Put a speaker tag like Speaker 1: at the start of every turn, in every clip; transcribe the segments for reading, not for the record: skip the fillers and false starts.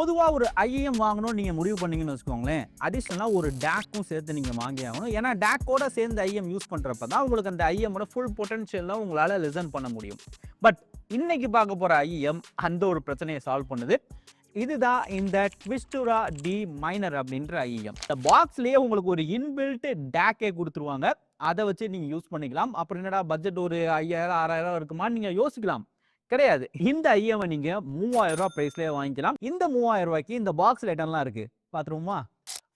Speaker 1: பொதுவா ஒரு ஐஎம் வாங்கணும்னு நீங்க முடிவு பண்ணீங்கன்னு வச்சுக்கோங்களேன், அடிஷனலா ஒரு டேக்கும் சேர்த்து நீங்க வாங்கி ஆகணும். ஏன்னா டேக்கோட சேர்ந்து ஐஎம் யூஸ் பண்றப்ப தான் உங்களுக்கு அந்த ஐஎம்மோட ஃபுல் பொட்டன்ஷியல உங்களால லிசன் பண்ண முடியும். பட் இன்னைக்கு பார்க்க போற ஐஎம் அந்த ஒரு பிரச்சனையை சால்வ் பண்ணுது. இதுதான் இந்த Twistura D Minor அப்படின்ற ஐஎம். இந்த பாக்ஸ்லயே உங்களுக்கு ஒரு இன்பில்ட் டேக்கே கொடுத்துருவாங்க. அதை வச்சு நீங்க யூஸ் பண்ணிக்கலாம். அப்புறம் என்னடா பட்ஜெட் ஒரு 5000 6000 இருக்குமான்னு நீங்க யோசிக்கலாம். கிடையாது. இந்த ஐஎம் நீங்க ரூ. 3000 பிரைஸ்லயே வாங்கிக்கலாம். இந்த ரூ. 3000க்கு இந்த பாக்ஸ்ல என்னெல்லாம் இருக்கு பாத்துருவோமா?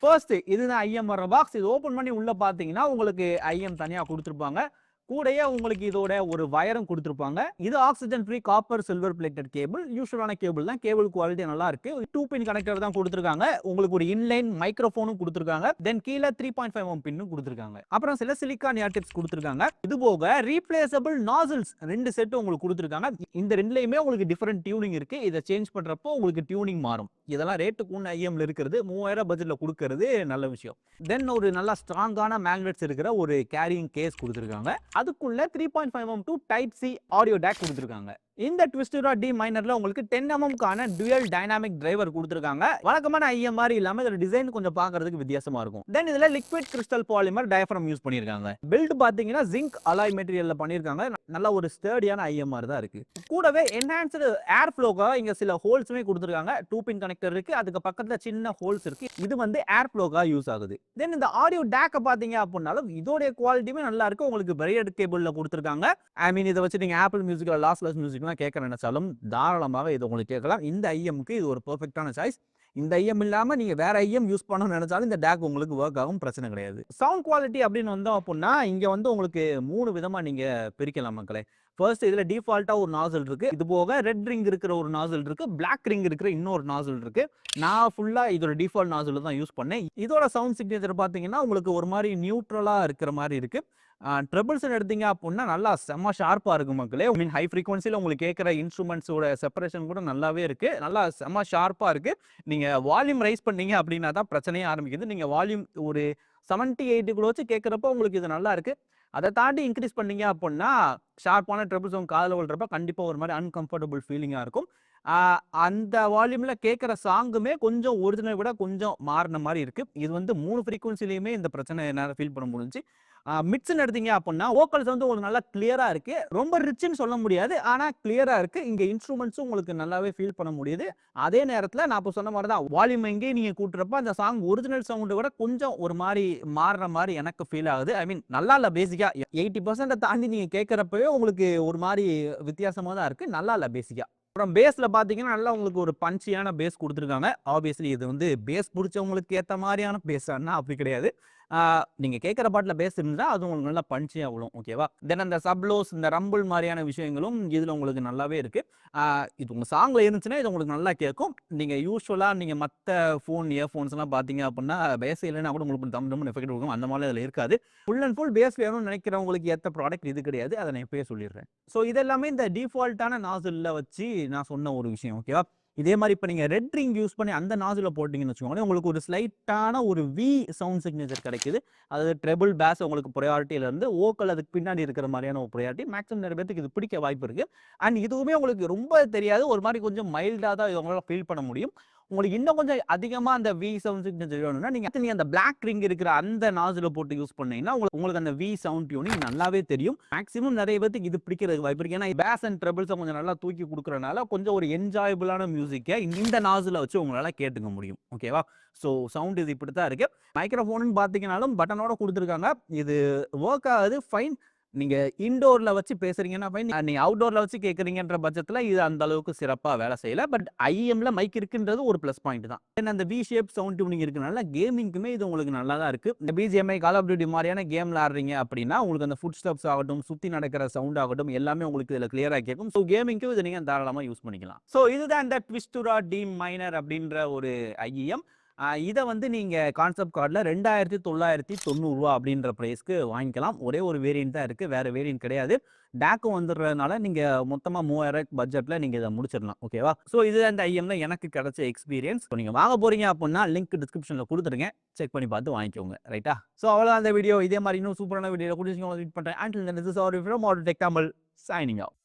Speaker 1: ஃபர்ஸ்ட் இதுதான் ஐஎம் வர பாக்ஸ். இது ஓபன் பண்ணி உள்ள பாத்தீங்கன்னா உங்களுக்கு ஐஎம் தனியா கொடுத்துருப்பாங்க. கூடயே உங்களுக்கு இதோட ஒரு வயரும் கொடுத்துருப்பாங்க. இது oxygen free copper silver plated cable. யூசுவலான கேபிள் தான். கேபிள் குவாலிட்டி நல்லா இருக்கு. 2 பின் கனெக்டர் தான் கொடுத்துருக்காங்க. உங்களுக்கு ஒரு இன்லைன் மைக்ரோஃபோனும் கொடுத்துருக்காங்க. தென் கீழே 3.5mm பின்னும் கொடுத்துருக்காங்க. அப்புறம் சில சிலிக்கான் ஏர் டிப்ஸ் கொடுத்துருக்காங்க. இது போக ரீப்ளேசபிள் நாசில்ஸ் 2 செட் உங்களுக்கு கொடுத்துருக்காங்க. இந்த ரெண்டுலயுமே உங்களுக்கு டிஃபரெண்ட் டியூனிங் இருக்கு. இதை சேஞ்ச் பண்றப்போ உங்களுக்கு டியூனிங் மாறும். இதெல்லாம் ரேட்டுக்கு ஒன்று ஐஎம்ல இருக்கிறது 3000 பட்ஜெட்ல கொடுக்கறது நல்ல விஷயம். தென் ஒரு நல்ல ஸ்ட்ராங்கான மேக்னெட்ஸ் இருக்கிற ஒரு கேரியிங் கேஸ் கொடுத்துருக்காங்க. அதுக்குள்ள 3.5mm to Type C audio take கொடுத்துருக்காங்க. இந்த Twistura D Minorல உங்களுக்கு 10mm கான டுயல் டைனாமிக் டிரைவர் கொடுத்துருக்காங்க. வழக்கமான ஐஎம் மாதிரி இல்லாம இதோட டிசைன் கொஞ்சம் பார்க்கிறதுக்கு வித்தியாசமா இருக்கும். தென் இதுல liquid crystal polymer diaphragm use பண்ணிருக்காங்க. பில்ட் பாத்தீங்கன்னா ஜிங்க் அலாய் மெட்டீரியல்ல பண்ணிருக்காங்க. நல்ல ஒரு ஸ்டர்டியான ஐஎம் மாதிரி தான் இருக்கு. கூடவே என்ஹான்ஸ்டு ஏர் ஃப்ளோக்காக இங்க சில ஹோல்ஸுமே கொடுத்துருக்காங்க. 2 பின் கனெக்டர் இருக்கு. அதுக்கு பக்கத்துல சின்ன ஹோல்ஸ் இருக்கு. இது வந்து ஏர் ஃப்ளோக்காக யூஸ் ஆகுது. தென் இந்த ஆடியோ டேக்க பாத்தீங்க அப்படின்னாலும் இதோட குவாலிட்டியுமே நல்லா இருக்கு. உங்களுக்கு பெரியட் கேபிள்ல கொடுத்துருக்காங்க. ஐ மீன் இதை வச்சு நீங்க ஆப்பிள் மியூசிக்ல லாஸ்லெஸ் மியூசிக் கேட்க நினைச்சாலும் தாராளமாக இது உங்களுக்கு கேட்கலாம். இந்த ஐஎம்க்கு இது ஒரு பெர்ஃபெக்ட்டான சாய்ஸ். இந்த ஐஎம் இல்லாம நீங்க வேற ஐஎம் யூஸ் பண்ணணும்னு நினைச்சாலும் இந்த டேக் உங்களுக்கு ஒர்க் ஆகும், பிரச்சனை கிடையாது. சவுண்ட் குவாலிட்டி அப்படின்னு வந்தோம் அப்படின்னா இங்க வந்து உங்களுக்கு 3 விதமா நீங்க பிரிக்கலாம் மக்களே. ஃபர்ஸ்ட் இதுல டிஃபால்ட்டா ஒரு நாசல் இருக்கு. இது போக ரெட் ரிங் இருக்கிற ஒரு நாசல் இருக்கு, பிளாக் ரிங் இருக்கிற இன்னொரு நாசல் இருக்கு. நான் ஃபுல்லா இதோட டிஃபால்ட் நாசல் தான் யூஸ் பண்ணேன். இதோட சவுண்ட் சிக்னேச்சர் பாத்தீங்கன்னா உங்களுக்கு ஒரு மாதிரி நியூட்ரலா இருக்கிற மாதிரி இருக்கு. ட்ரபிள்ஸ் எடுத்தீங்க அப்படின்னா நல்லா செம்ம ஷார்ப்பா இருக்கு மக்களே. ஐ மீன் ஹை ஃப்ரீக்வன்சியில் உங்களுக்கு கேட்குற இன்ஸ்ட்ருமெண்ட்ஸோட செப்பரேஷன் கூட நல்லாவே இருக்கு. நல்லா செம்ம ஷார்ப்பா இருக்கு. நீங்க வால்யூம் ரைஸ் பண்ணீங்க அப்படின்னா தான் பிரச்சனையே ஆரம்பிக்குது. நீங்க வால்யூம் ஒரு 78 கூட வச்சு கேட்குறப்ப உங்களுக்கு இது நல்லா இருக்கு. அதை தாண்டி இன்க்ரீஸ் பண்ணீங்க அப்படின்னா ஷார்ப்பான ட்ரபிள் சவுண்ட் காதில் விழுறப்ப கண்டிப்பாக ஒரு மாதிரி அன்கம்ஃபர்டபுள் ஃபீலிங்காக இருக்கும். அந்த வால்யூம்ல கேட்குற சாங்குமே கொஞ்சம் ஒரிஜினல் விட கொஞ்சம் மாறின மாதிரி இருக்கு. இது வந்து 3 ஃப்ரீக்வன்சிலையுமே இந்த பிரச்சனை என்னால் ஃபீல் பண்ண முடிஞ்சு. மிக்ஸ்ன்னு எடுத்தீங்க அப்படின்னா வோக்கல்ஸ் வந்து உங்களுக்கு நல்லா கிளியரா இருக்கு. ரொம்ப ரிச்னு சொல்ல முடியாது, ஆனா கிளியரா இருக்கு. இங்க இன்ஸ்ட்ருமெண்ட்ஸும் உங்களுக்கு நல்லாவே ஃபீல் பண்ண முடியுது. அதே நேரத்தில் நான் இப்போ சொன்ன மாதிரி தான் வால்யூம் எங்கேயும் நீங்க கூட்டுறப்ப அந்த சாங் ஒரிஜினல் சவுண்டை விட கொஞ்சம் ஒரு மாதிரி மாறுற மாதிரி எனக்கு ஃபீல் ஆகுது. ஐ மீன் நல்லா இல்லை, பேசிக்கா 80% தாண்டி நீங்க கேட்கறப்பவே உங்களுக்கு ஒரு மாதிரி வித்தியாசமா தான் இருக்கு. நல்லா இல்லை பேசிக்கா. அப்புறம் பேஸ்ல பாத்தீங்கன்னா நல்லா உங்களுக்கு ஒரு பஞ்சியான பேஸ் கொடுத்துருக்காங்க. ஆப்வியஸ்லி இது வந்து பேஸ் பிடிச்சவங்களுக்கு ஏற்ற மாதிரியான பேஸானா அப்படி கிடையாது. நீங்க கேட்குற பாட்டில் பேஸ் இருந்தால் அது உங்களுக்கு நல்லா பஞ்சியாக விழும். ஓகேவா? தென் அந்த சப்லோஸ் இந்த ரம்பிள் மாதிரியான விஷயங்களும் இதில் உங்களுக்கு நல்லாவே இருக்கு. இது உங்கள் சாங்கில் இருந்துச்சுன்னா இது உங்களுக்கு நல்லா கேட்கும். நீங்கள் யூஸ்வலாக நீங்கள் மற்ற ஃபோன் இயர்ஃபோன்ஸ் எல்லாம் பார்த்தீங்க அப்படின்னா பேஸ் இல்லைன்னா கூட உங்களுக்கு தம் எஃபெக்ட் இருக்கும். அந்த மாதிரி அதில் இருக்காது. ஃபுல் அண்ட் ஃபுல் பேஸ் வேணும்னு நினைக்கிறவங்களுக்கு ஏற்ற ப்ராடக்ட் இது கிடையாது. அதை நான் இப்போயே சொல்லிடுறேன். ஸோ இதெல்லாமே இந்த டிஃபால்ட்டான நாசிலில் வச்சு நான் சொன்ன ஒரு விஷயம். ஓகேவா? இதே மாதிரி இப்போ நீங்கள் ரெட் ரிங் யூஸ் பண்ணி அந்த நாசில போட்டிங்கன்னு வச்சுக்கோங்களேன், உங்களுக்கு ஒரு ஸ்லைட்டான ஒரு வி சவுண்ட் சிக்னேச்சர் கிடைக்குது. அதாவது ட்ரெபிள் பேஸ் உங்களுக்கு ப்ரையாரிட்டியிலேருந்து வோக்கல் அதுக்கு பின்னாடி இருக்கிற மாதிரியான ஒரு ப்ரையாரிட்டி. மேக்ஸிமம் நிறைய பேருக்கு இது பிடிக்க வாய்ப்பு இருக்குது. அண்ட் இதுவுமே உங்களுக்கு ரொம்ப தெரியாது, ஒரு மாதிரி கொஞ்சம் மைல்டாக தான் இவங்களால ஃபீல் பண்ண முடியும். உங்களுக்கு இன்னும் கொஞ்சம் அதிகமாக அந்த வி சவுண்ட் சிக்னேச்சர் வேணும்னா நீங்கள் அந்த பிளாக் ரிங் இருக்கிற அந்த நாசில போட்டு யூஸ் பண்ணீங்கன்னா உங்களுக்கு அந்த வி சவுண்ட் டியூனிங் நல்லாவே தெரியும். மேக்ஸிமம் நிறைய பேருக்கு இது பிடிக்கிறதுக்கு வாய்ப்பு இருக்கு. ஏன்னா பேஸ் அண்ட் ட்ரபிள்ஸை கொஞ்சம் நல்லா தூக்கி கொடுக்குறனால கொஞ்சம் ஒரு என்ஜாயபிளான மியூசிக்கை இந்த நாசில வச்சு உங்களால கேட்டுக்க முடியும். ஓகேவா? ஸோ சவுண்ட் இது இப்படி தான் இருக்கு. மைக்ரோஃபோன் பார்த்தீங்கன்னாலும் பட்டனோட கொடுத்துருக்காங்க. இது ஒர்க் ஆகுது, ஃபைன். நீங்க இன்டோர்ல வச்சு பேசுறீங்கன்னா ஃபைன். நீங்க அவுட்டோர்ல வச்சு கேட்குறீங்கன்ற பட்சத்தில் இது அந்த அளவுக்கு சிறப்பாக வேலை செய்யல. பட் ஐஎம்ல மைக் இருக்குன்றது ஒரு ப்ளஸ் பாயிண்ட் தான். ஏன்னா அந்த வி ஷேப் சவுண்ட் டியூனிங் இருக்கனால கேமிங்க்குமே இது உங்களுக்கு நல்லா தான் இருக்கு. இந்த பிஜிஎம்ஐ கால் ஆஃப் டியூட்டி மாதிரியான கேம் விளாடுறீங்க அப்படின்னா உங்களுக்கு அந்த ஃபுட் ஸ்டெப்ஸ் ஆகட்டும், சுற்றி நடக்கிற சவுண்ட் ஆகட்டும் எல்லாமே உங்களுக்கு இதில் கிளியராக கேட்கும். ஸோ கேமிங்க்கும் இதை நீங்கள் தாராளமாக யூஸ் பண்ணிக்கலாம். ஸோ இதுதான் இந்த Twistura D Minor அப்படின்ற ஒரு ஐஎம். இதை வந்து நீங்கள் கான்செப்ட் கார்டில் 2990 அப்படின்ற ப்ரைஸ்க்கு வாங்கிக்கலாம். ஒரே ஒரு வேரியன்ட் தான் இருக்குது, வேறு வேரியன்ட் கிடையாது. டேக்கும் வந்துடுறதுனால நீங்கள் மொத்தமாக 3000 பட்ஜெட்டில் நீங்கள் இதை முடிச்சிடலாம். ஓகேவா? ஸோ இது அந்த ஐஎம்ல எனக்கு கிடைச்ச எக்ஸ்பீரியன்ஸ். ஸோ நீங்கள் வாங்க போகிறீங்க அப்படின்னா லிங்க் டிஸ்கிரிப்ஷனில் கொடுத்துருங்க, செக் பண்ணி பார்த்து வாங்கிக்கோங்க. ரைட்டா? ஸோ அவ்வளோதான் அந்த வீடியோ. இதே மாதிரி இன்னும் சூப்பரான வீடியோ கொடுத்து வெயிட் பண்ணுறேன். Until then this is our from AutoTech Tamil signing out.